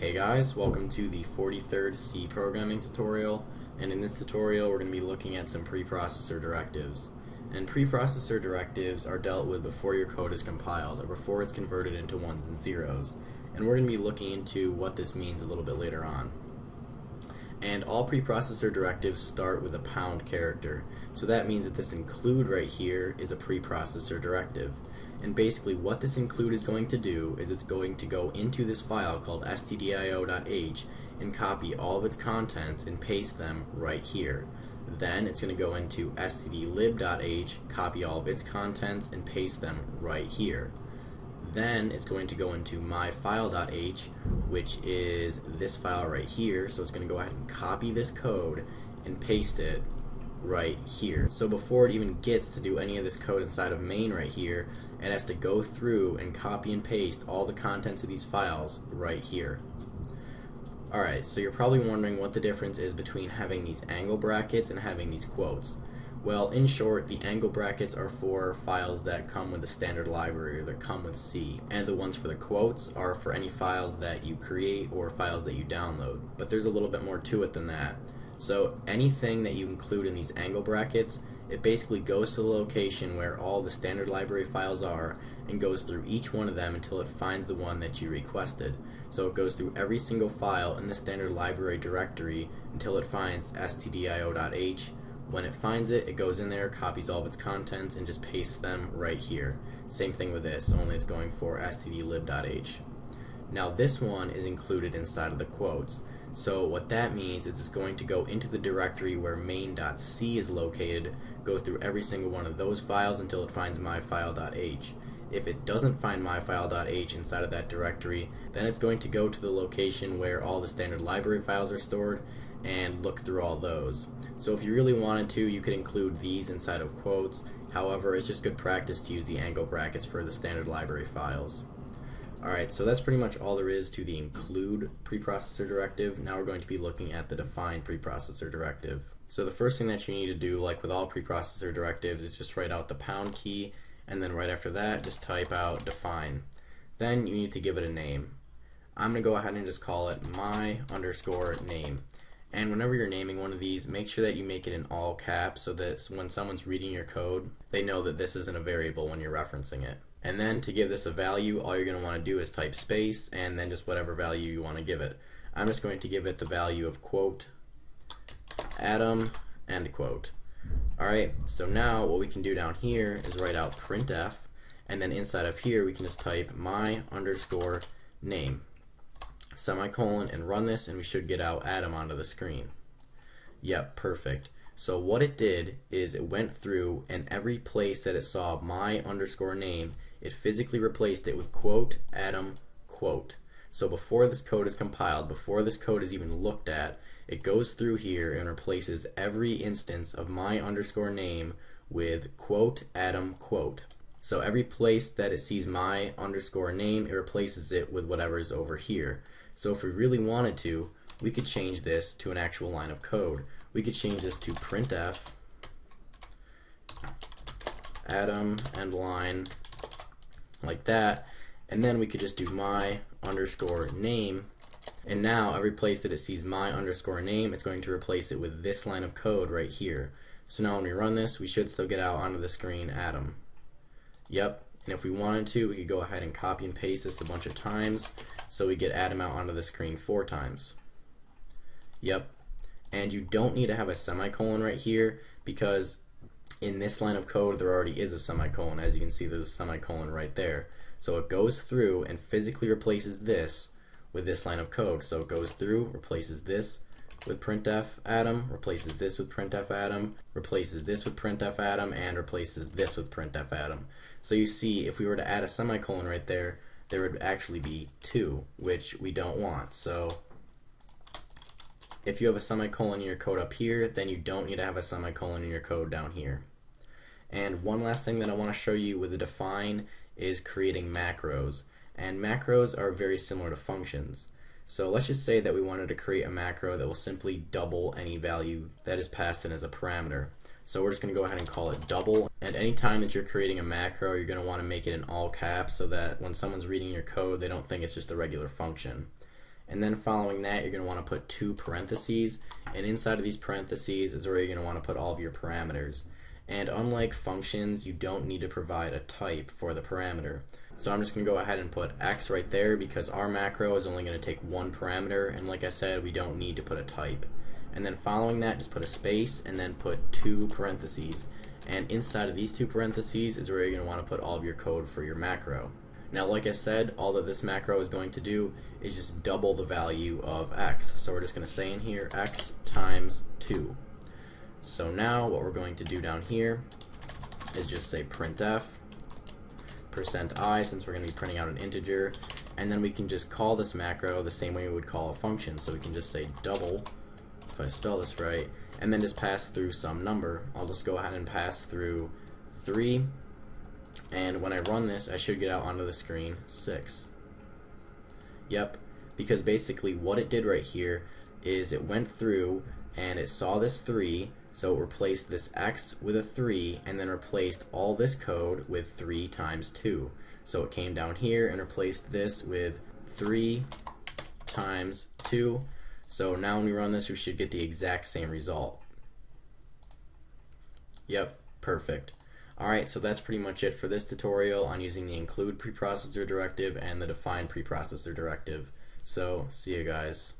Hey guys, welcome to the 43rd C programming tutorial, and in this tutorial we're going to be looking at some preprocessor directives. And preprocessor directives are dealt with before your code is compiled, or before it's converted into ones and zeros. And we're going to be looking into what this means a little bit later on. And all preprocessor directives start with a pound character. So that means that this include right here is a preprocessor directive. And basically what this include is going to do is it's going to go into this file called stdio.h and copy all of its contents and paste them right here. Then it's going to go into stdlib.h, copy all of its contents and paste them right here. Then it's going to go into myfile.h, which is this file right here. So it's going to go ahead and copy this code and paste it right here. So before it even gets to do any of this code inside of main right here, it has to go through and copy and paste all the contents of these files right here. Alright, so you're probably wondering what the difference is between having these angle brackets and having these quotes. Well, in short, the angle brackets are for files that come with the standard library or that come with C, and the ones for the quotes are for any files that you create or files that you download. But there's a little bit more to it than that. So anything that you include in these angle brackets, it basically goes to the location where all the standard library files are and goes through each one of them until it finds the one that you requested. So it goes through every single file in the standard library directory until it finds stdio.h. When it finds it, it goes in there, copies all of its contents, and just pastes them right here. Same thing with this, only it's going for stdlib.h. Now this one is included inside of the quotes. So what that means is it's going to go into the directory where main.c is located, go through every single one of those files until it finds myfile.h. If it doesn't find myfile.h inside of that directory, then it's going to go to the location where all the standard library files are stored and look through all those. So if you really wanted to, you could include these inside of quotes. However, it's just good practice to use the angle brackets for the standard library files. Alright, so that's pretty much all there is to the include preprocessor directive. Now we're going to be looking at the define preprocessor directive. So the first thing that you need to do, like with all preprocessor directives, is just write out the pound key, and then right after that just type out define. Then you need to give it a name. I'm going to go ahead and just call it my_name. And whenever you're naming one of these, make sure that you make it in all caps so that when someone's reading your code, they know that this isn't a variable when you're referencing it. And then to give this a value, all you're going to want to do is type space and then just whatever value you want to give it. I'm just going to give it the value of quote Atom end quote. Alright, so now what we can do down here is write out printf, and then inside of here we can just type my_name semicolon and run this, and we should get out Atom onto the screen. Yep, perfect. So what it did is it went through, and every place that it saw my_name, it physically replaced it with quote Atom quote. So before this code is compiled, before this code is even looked at, it goes through here and replaces every instance of my_name with quote Atom quote. So every place that it sees my_name, it replaces it with whatever is over here. So if we really wanted to, we could change this to an actual line of code. We could change this to printf Atom end line like that, and then we could just do my_name, and now every place that it sees my_name, it's going to replace it with this line of code right here. So now when we run this, we should still get out onto the screen Atom. Yep, and if we wanted to, we could go ahead and copy and paste this a bunch of times so we get Atom out onto the screen 4 times. Yep, and you don't need to have a semicolon right here because in this line of code there already is a semicolon. As you can see, there's a semicolon right there. So it goes through and physically replaces this with this line of code. So it goes through, replaces this with printf Atom, replaces this with printf Atom, replaces this with printf Atom, and replaces this with printf Atom. So you see, if we were to add a semicolon right there, there would actually be 2, which we don't want. So if you have a semicolon in your code up here, then you don't need to have a semicolon in your code down here. And one last thing that I want to show you with the define is creating macros. And macros are very similar to functions. So let's just say that we wanted to create a macro that will simply double any value that is passed in as a parameter. So we're just going to go ahead and call it double, and anytime that you're creating a macro, you're going to want to make it in all caps so that when someone's reading your code, they don't think it's just a regular function. And then following that, you're going to want to put 2 parentheses, and inside of these parentheses is where you're going to want to put all of your parameters. And unlike functions, you don't need to provide a type for the parameter. So I'm just going to go ahead and put x right there because our macro is only going to take 1 parameter, and like I said, we don't need to put a type. And then following that, just put a space and then put 2 parentheses. And inside of these 2 parentheses is where you're going to want to put all of your code for your macro. Now, like I said, all that this macro is going to do is just double the value of x. So we're just going to say in here x times 2. So now what we're going to do down here is just say printf %i, since we're going to be printing out an integer, and then we can just call this macro the same way we would call a function. So we can just say double, if I spell this right, and then just pass through some number. I'll just go ahead and pass through 3, and when I run this, I should get out onto the screen 6. Yep, because basically what it did right here is it went through and it saw this 3, so it replaced this x with a 3 and then replaced all this code with 3 times 2. So it came down here and replaced this with 3 times 2. So now when we run this, we should get the exact same result. Yep, perfect. Alright, so that's pretty much it for this tutorial on using the include preprocessor directive and the define preprocessor directive. So, see you guys.